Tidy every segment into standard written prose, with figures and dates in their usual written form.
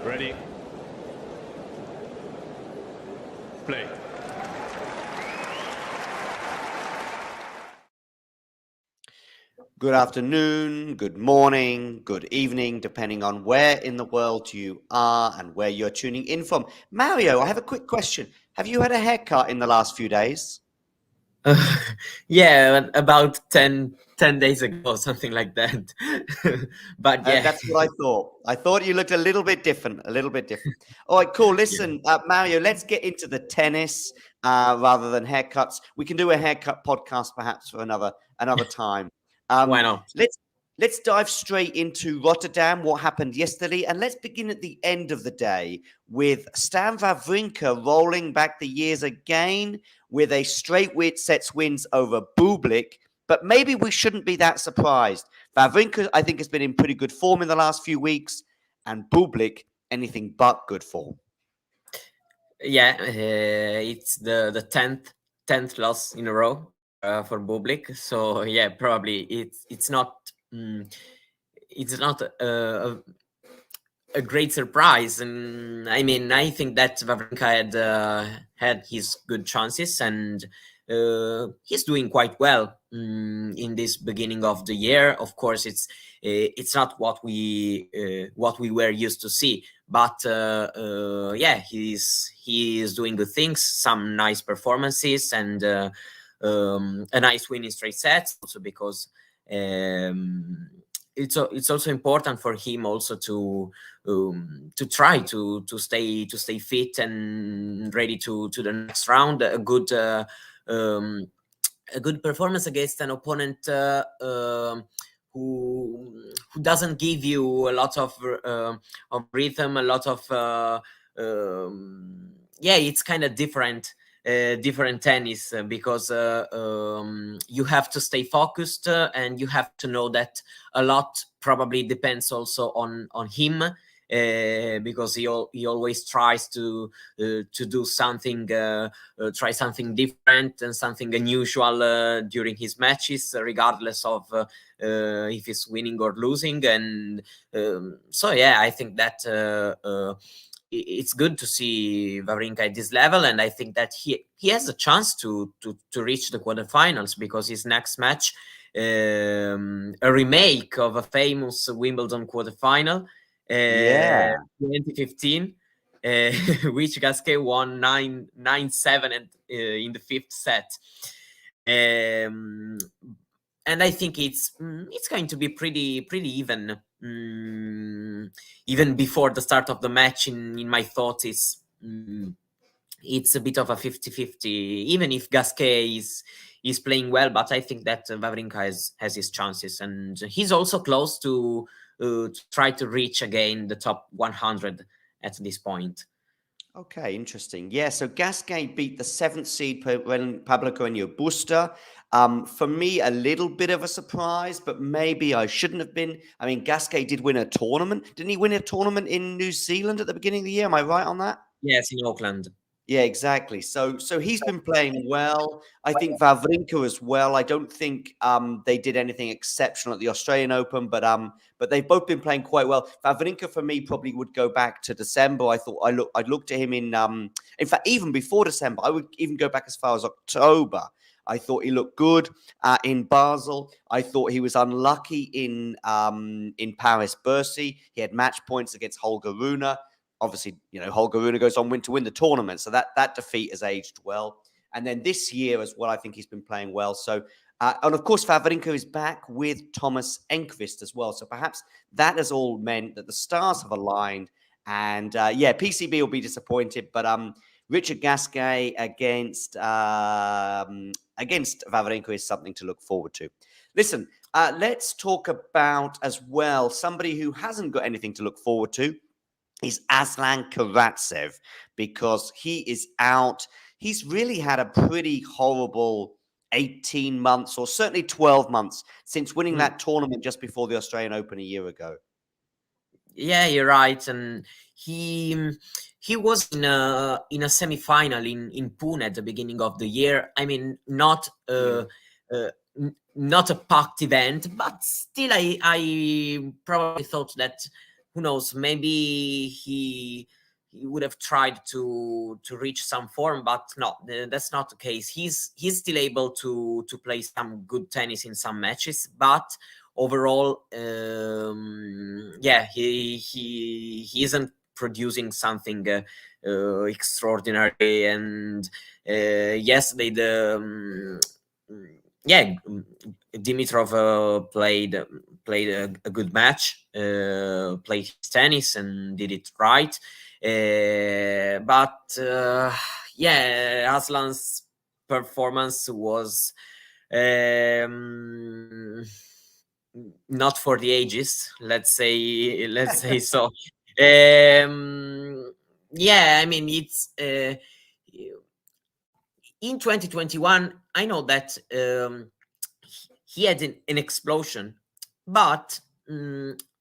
Ready. Play. Good afternoon, good morning, good evening, depending on where in the world you are and where you're tuning in from. Mario, I have a quick question. Have you had a haircut in the last few days? Yeah, about 10 days ago, something like that. But yeah. That's what I thought. I thought you looked a little bit different, a little bit different. All right, cool. Listen, Mario, let's get into the tennis rather than haircuts. We can do a haircut podcast perhaps for another time. Why not? Let's dive straight into Rotterdam, what happened yesterday, and let's begin at the end of the day with Stan Wawrinka rolling back the years again with a straight sets wins over Bublik. But maybe we shouldn't be that surprised. Wawrinka, I think, has been in pretty good form in the last few weeks, and Bublik, anything but good form. Yeah, it's the 10th loss in a row for Bublik. So yeah, probably it's not a great surprise. And I mean, I think that Wawrinka had his good chances, and he's doing quite well in this beginning of the year. Of course, it's not what we were used to see, but yeah, he is doing good things, some nice performances, and a nice win in straight sets. Also because it's also important for him also to try to stay fit and ready to the next round. A good performance against an opponent who doesn't give you a lot of rhythm, a lot of yeah, it's kind of different tennis because you have to stay focused and you have to know that a lot probably depends also on him. Because he always tries to do something, try something different and something unusual during his matches, regardless of if he's winning or losing. And so yeah, I think that it's good to see Wawrinka at this level, and I think that he has a chance to reach the quarterfinals, because his next match, a remake of a famous Wimbledon quarterfinal. 2015, which Gasquet won 9-7 in the fifth set. And I think it's going to be pretty even. Even before the start of the match, in my thoughts, it's a bit of a 50-50, even if Gasquet is playing well. But I think that Wawrinka has his chances, and he's also close to try to reach again the top 100 at this point. Okay, interesting. Yeah, so Gasquet beat the 7th seed Pablo Carreño Busta. For me, a little bit of a surprise, but maybe I shouldn't have been. I mean, Gasquet did win a tournament. Didn't he win a tournament in New Zealand at the beginning of the year? Am I right on that? Yes, in Auckland. Yeah, exactly. So he's been playing well. I think Wawrinka as well. I don't think they did anything exceptional at the Australian Open, but they've both been playing quite well. Wawrinka for me probably would go back to December. I'd looked at him in fact, even before December. I would even go back as far as October. I thought he looked good in Basel. I thought he was unlucky in Paris-Bercy. He had match points against Holger Rune. Obviously, Holger Rune goes on to win the tournament. So that defeat has aged well. And then this year as well, I think he's been playing well. So, and of course, Wawrinka is back with Thomas Enqvist as well. So perhaps that has all meant that the stars have aligned. And yeah, PCB will be disappointed. But Richard Gasquet against Wawrinka is something to look forward to. Listen, let's talk about as well somebody who hasn't got anything to look forward to. Is Aslan Karatsev, because he is out. He's really had a pretty horrible 18 months, or certainly 12 months, since winning that tournament just before the Australian Open a year ago. Yeah, you're right. And he was in a semi-final in Pune at the beginning of the year. I mean, not a packed event, but still I probably thought that who knows? Maybe he would have tried to reach some form, but no, that's not the case. He's still able to play some good tennis in some matches, but overall, he isn't producing something extraordinary. And yesterday, Dimitrov played a good match, played his tennis and did it right. But Aslan's performance was not for the ages. Let's say so. I mean, it's in 2021. I know that he had an explosion, but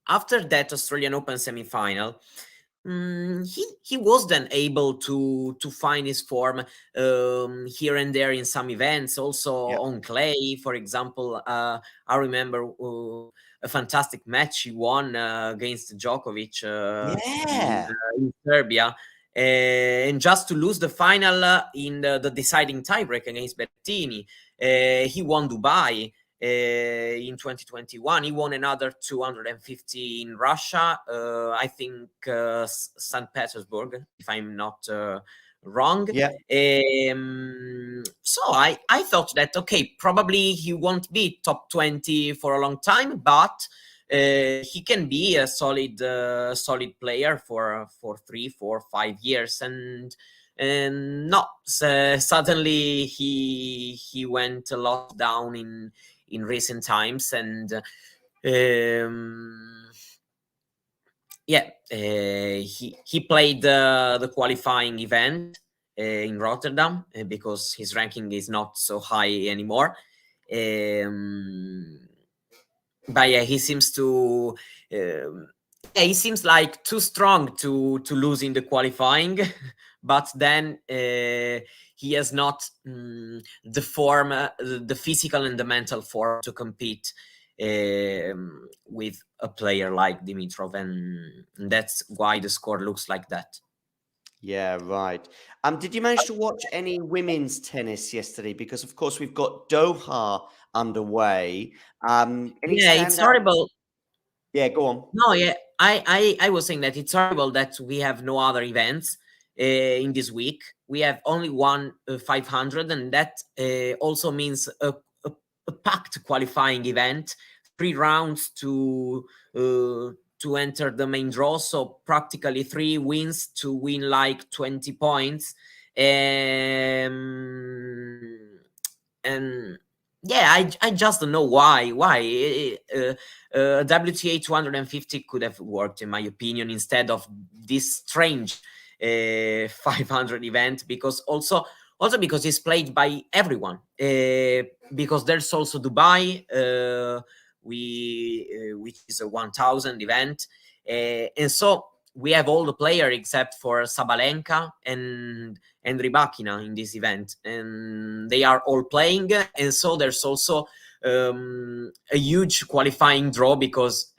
after that Australian Open semi-final, he was then able to find his form here and there in some events, also on clay, for example. I remember a fantastic match he won against Djokovic in Serbia, and just to lose the final in the deciding tiebreak against Berrettini. He won Dubai in 2021. He won another 250 in Russia, I think St. Petersburg, if I'm not wrong. So I thought that, okay, probably he won't be top 20 for a long time, but he can be a solid player for 3, 4, 5 years. And no, suddenly he went a lot down in recent times. And he played the qualifying event in Rotterdam because his ranking is not so high anymore. But yeah, he seems to he seems like too strong to lose in the qualifying. But then he has not the form, the physical and the mental form to compete with a player like Dimitrov, and that's why the score looks like that. Yeah, right. Did you manage to watch any women's tennis yesterday? Because of course we've got Doha underway. It's horrible. Yeah, go on. No, yeah, I was saying that it's horrible that we have no other events in this week. We have only one 500, and that also means a packed qualifying event, 3 rounds to enter the main draw. So practically 3 wins to win like 20 points. And yeah, I just don't know why WTA 250 could have worked, in my opinion, instead of this strange 500 event, because also because it's played by everyone, because there's also Dubai, which is a 1000 event, and so we have all the players except for Sabalenka and Rybakina in this event, and they are all playing. And so there's also a huge qualifying draw because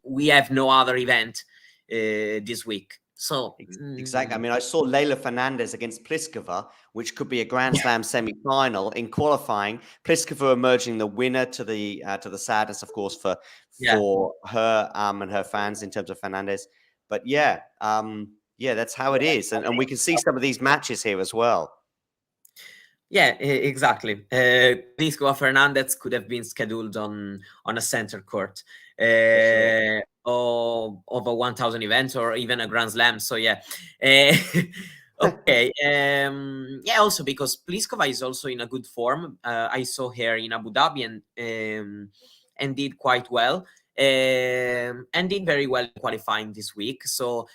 we have no other event this week. So exactly. I mean, I saw Leylah Fernandez against Pliskova, which could be a Grand Slam semi-final in qualifying. Pliskova emerging the winner, to the sadness, of course, for her and her fans in terms of Fernandez. But that's how it is, and we can see some of these matches here as well. Yeah, exactly. Pliskova Fernandez could have been scheduled on a center court. Of a 1000 event or even a Grand Slam. So yeah. Okay. Also because Pliskova is also in a good form. I saw her in Abu Dhabi and did quite well. And did very well in qualifying this week. So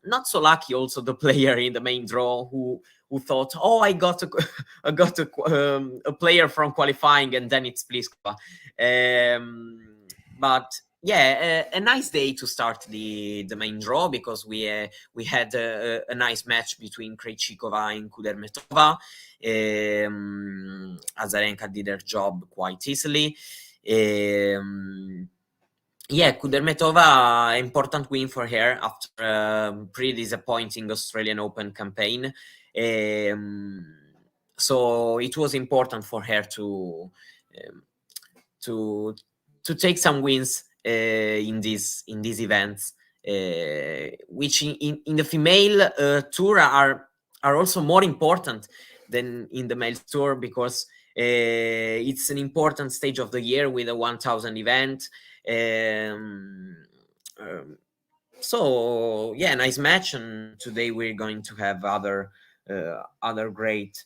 not so lucky also the player in the main draw who thought, oh, I got a player from qualifying, and then it's Pliskova. But yeah, a nice day to start the main draw, because we had a nice match between Krejcikova and Kudermetova. Azarenka did her job quite easily. Yeah, Kudermetova, important win for her after a pretty disappointing Australian Open campaign. So it was important for her um, to take some wins in these events, which in the female tour are also more important than in the male tour, because it's an important stage of the year with a 1000 event. So yeah, nice match, and today we're going to have other great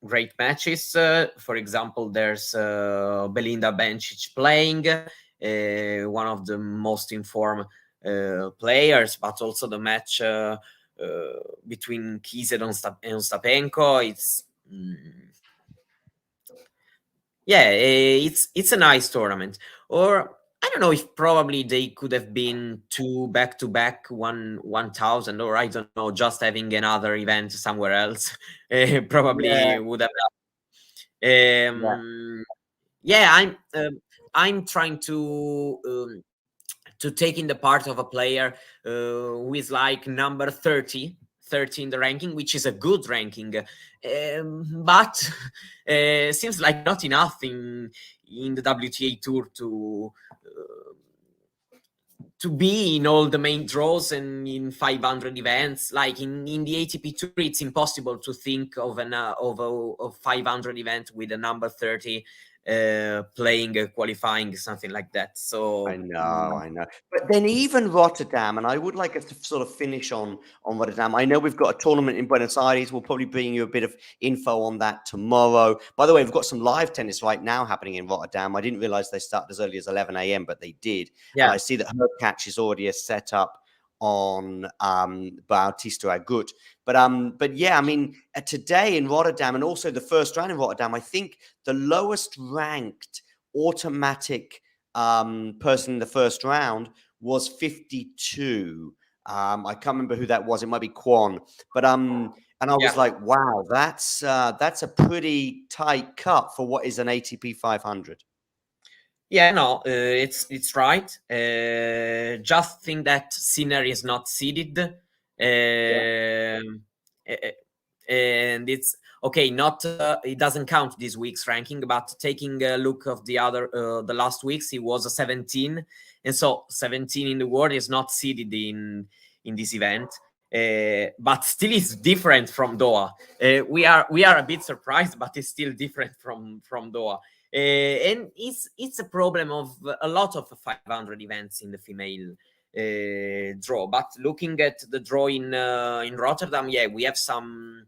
great matches. For example, there's Belinda Bencic playing, one of the most informed players, but also the match between Kized and Ostapenko. It's it's a nice tournament. Or I don't know if probably they could have been two back-to-back 1000, or I don't know, just having another event somewhere else probably would have. I'm trying to take in the part of a player who is like number 30 in the ranking, which is a good ranking, but seems like not enough in the WTA Tour to be in all the main draws and in 500 events. Like in the ATP Tour, it's impossible to think of a 500 event with a number 30 playing, qualifying, something like that. So I know. But then even Rotterdam, and I would like us to sort of finish on Rotterdam. I know we've got a tournament in Buenos Aires. We'll probably bring you a bit of info on that tomorrow. By the way, we've got some live tennis right now happening in Rotterdam. I didn't realize they started as early as 11 a.m., but they did. yeah. And I see that her catch is already set up on Bautista Agut. But yeah, I mean, today in Rotterdam, and also the first round in Rotterdam, I think the lowest ranked automatic person in the first round was 52. I can't remember who that was. It might be Kwon. But and I was like, wow, that's a pretty tight cut for what is an ATP 500. Yeah, no, it's right. Just think that Sinner is not seeded, and it's okay. Not it doesn't count this week's ranking, but taking a look of the last weeks, he was a 17, and so 17 in the world is not seeded in this event. But still is different from Doha. We are a bit surprised, but it's still different from Doha. And it's a problem of a lot of 500 events in the female draw. But looking at the draw in Rotterdam, yeah, we have some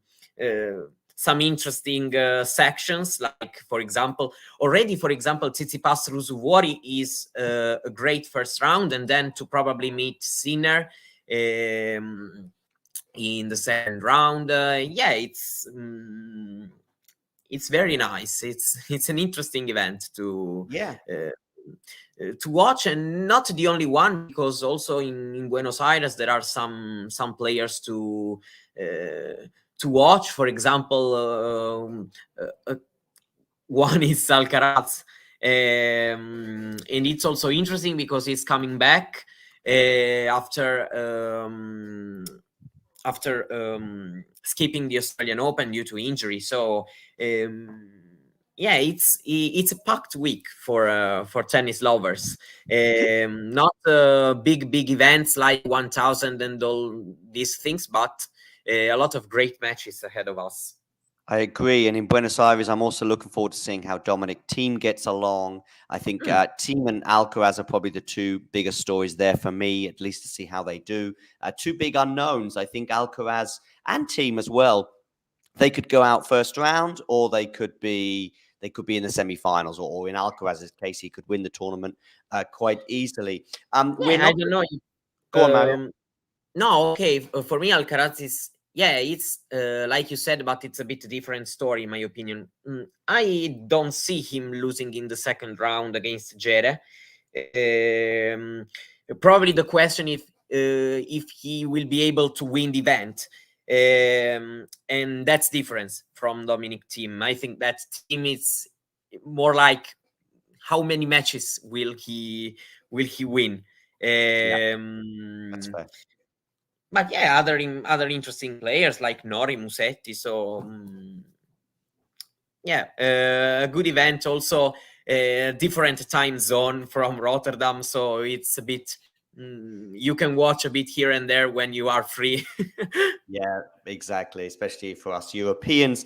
interesting sections. Like for example, Tsitsipas Ruusuvuori is a great first round, and then to probably meet Sinner in the second round. It's very nice. It's an interesting event to watch, and not the only one, because also in Buenos Aires there are some players to watch. For example, one is Alcaraz, and it's also interesting because he's coming back after skipping the Australian Open due to injury. So it's a packed week for tennis lovers. Not big events like 1000 and all these things, but a lot of great matches ahead of us. I agree. And in Buenos Aires, I'm also looking forward to seeing how Dominic Thiem gets along. I think Thiem and Alcaraz are probably the two biggest stories there for me, at least to see how they do. Two big unknowns. I think Alcaraz and Thiem as well. They could go out first round, or they could be in the semifinals, or in Alcaraz's case, he could win the tournament quite easily. I don't know. Go on, Mario. No, okay. For me, Alcaraz is, it's like you said, but it's a bit different story in my opinion. I don't see him losing in the second round against Jere. Probably the question if he will be able to win the event. And that's different from Dominic Thiem. I think that Thiem is more like how many matches will he win. That's fair. But yeah, other interesting players like Nori, Musetti. So yeah, a good event. Also, different time zone from Rotterdam, so it's a bit. You can watch a bit here and there when you are free. Yeah, exactly. Especially for us Europeans.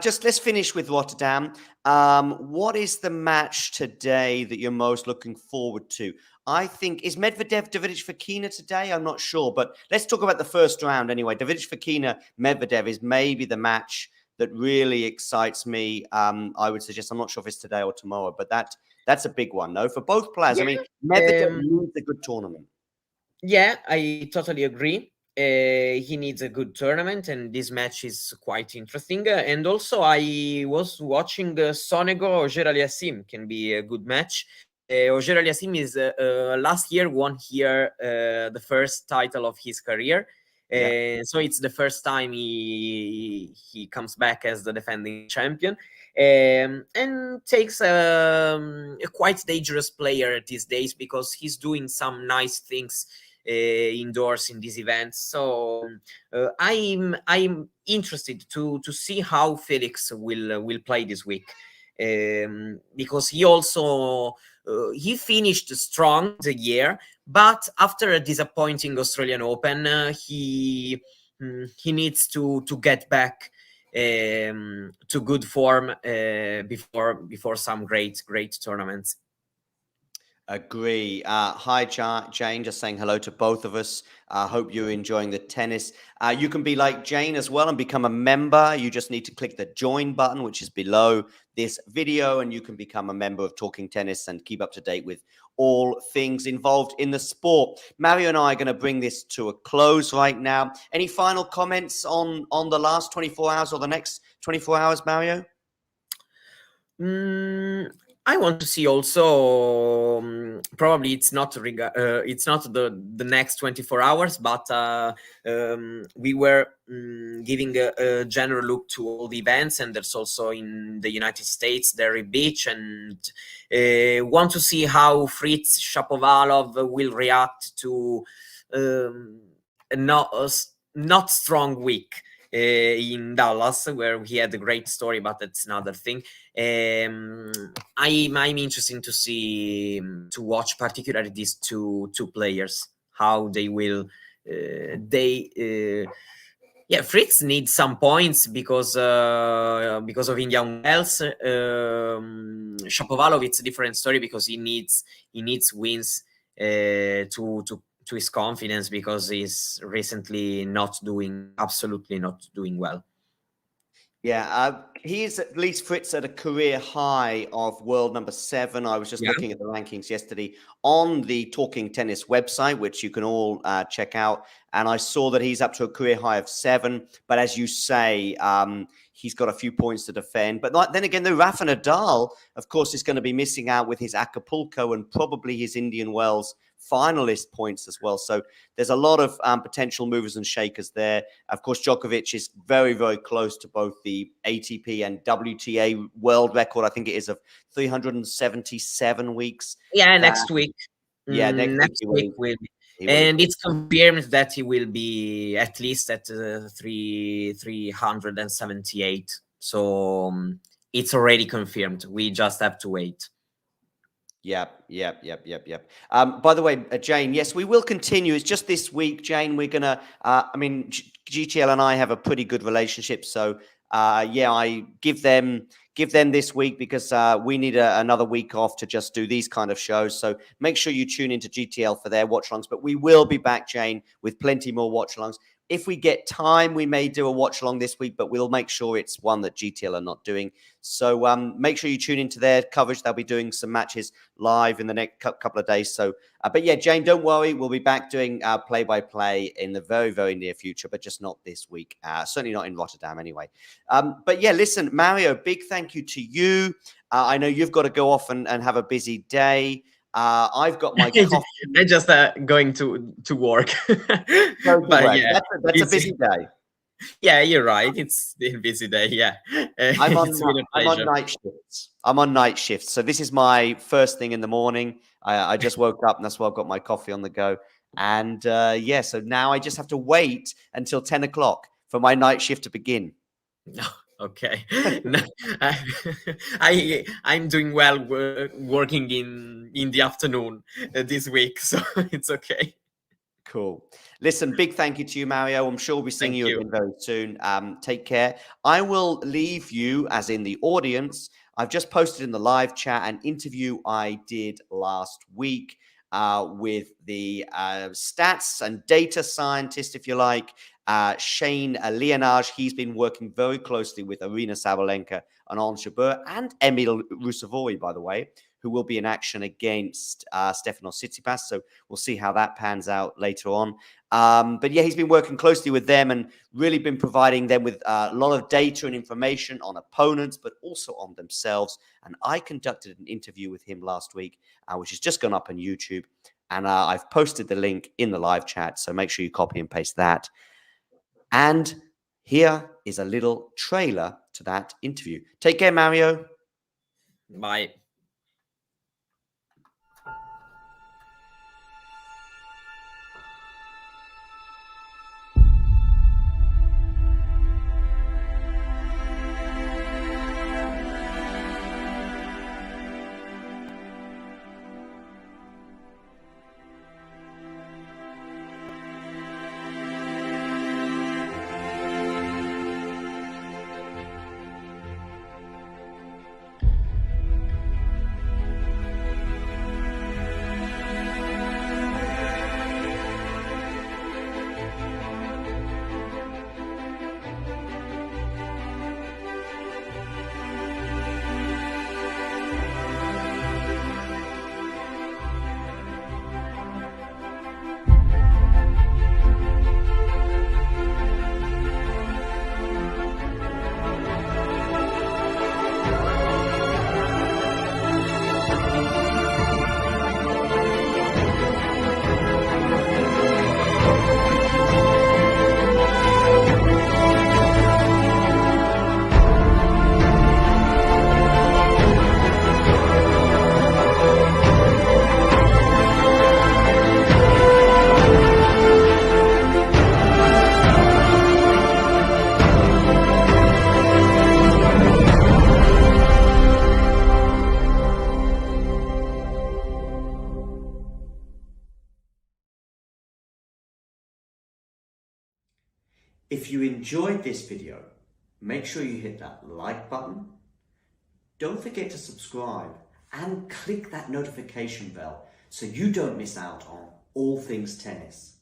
Just let's finish with Rotterdam. What is the match today that you're most looking forward to? I think is Medvedev Davidovich Fokina today. I'm not sure, but let's talk about the first round anyway. Davidovich Fokina Medvedev is maybe the match that really excites me. I would suggest. I'm not sure if it's today or tomorrow, but that's a big one, no, for both players. Yeah, I mean, Medvedev needs a good tournament. Yeah, I totally agree. He needs a good tournament, and this match is quite interesting. And also, I was watching Sonego Auger-Aliassime can be a good match. Auger-Aliassime is last year won here the first title of his career. So it's the first time he comes back as the defending champion, and takes a quite dangerous player these days because he's doing some nice things indoors in these events. So I'm interested to see how Felix will play this week, because he also he finished strong the year, but after a disappointing Australian Open, he needs to get back to good form before some great tournaments. Agree. Hi, Jane. Just saying hello to both of us. I hope you're enjoying the tennis. You can be like Jane as well and become a member. You just need to click the join button, which is below this video, and you can become a member of Talking Tennis and keep up to date with all things involved in the sport. Mario and I are going to bring this to a close right now. Any final comments on the last 24 hours or the next 24 hours, Mario? I want to see also probably it's not the next 24 hours, but we were giving a general look to all the events, and there's also in the United States Derry Beach, and want to see how Fritz Shapovalov will react to a not strong week in Dallas, where he had a great story, but that's another thing. I'm interested to see to watch particularly these two players, how they will Fritz needs some points because of Indian Wells. Shapovalov, it's a different story because he needs wins to his confidence, because he's recently absolutely not doing well. Yeah, he's at least Fritz at a career high of world number 7. I was just looking at the rankings yesterday on the Talking Tennis website, which you can all check out. And I saw that he's up to a career high of 7. But as you say, he's got a few points to defend. But then again, the Rafa Nadal, of course, is going to be missing out with his Acapulco and probably his Indian Wells finalist points as well. So there's a lot of potential movers and shakers there. Of course, Djokovic is very, very close to both the ATP and WTA world record. I think it is of 377 weeks. Yeah, next week. Yeah, next week will be. And it's confirmed that he will be at least at 378. So it's already confirmed. We just have to wait. Yep. By the way, Jane, yes, we will continue. It's just this week, Jane, we're going to, GTL and I have a pretty good relationship. So, I give them this week because we need another week off to just do these kind of shows. So make sure you tune into GTL for their watch-alongs. But we will be back, Jane, with plenty more watch-alongs. If we get time, we may do a watch-along this week, but we'll make sure it's one that GTL are not doing. So make sure you tune into their coverage. They'll be doing some matches live in the next couple of days. So, but yeah, Jane, don't worry. We'll be back doing play-by-play in the very, very near future, but just not this week. Certainly not in Rotterdam anyway. But yeah, listen, Mario, big thank you to you. I know you've got to go off and have a busy day. I've got my coffee. I'm just going to work. But yeah, that's a busy day. Yeah, you're right. It's a busy day. Yeah, I'm on, it's been a I'm on pleasure. night shifts. I'm on night shifts. So this is my first thing in the morning. I just woke up and that's why I've got my coffee on the go. And yeah, so now I just have to wait until 10 o'clock for my night shift to begin. Okay. No, I'm doing well working in the afternoon this week, so it's okay. Cool. Listen, big thank you to you, Mario. I'm sure we'll be seeing Thank you you. again very soon. Take care. I will leave you, as in the audience. I've just posted in the live chat an interview I did last week with the stats and data scientist, if you like, Shane Leonage. He's been working very closely with Arina Sabalenka and Ons Jabeur and Emil Rusevori, by the way, who will be in action against Stefanos Tsitsipas. So we'll see how that pans out later on. But yeah, he's been working closely with them and really been providing them with a lot of data and information on opponents, but also on themselves. And I conducted an interview with him last week, which has just gone up on YouTube. And I've posted the link in the live chat. So make sure you copy and paste that. And here is a little trailer to that interview. Take care, Mario. Bye. If you enjoyed this video, make sure you hit that like button. Don't forget to subscribe and click that notification bell so you don't miss out on all things tennis.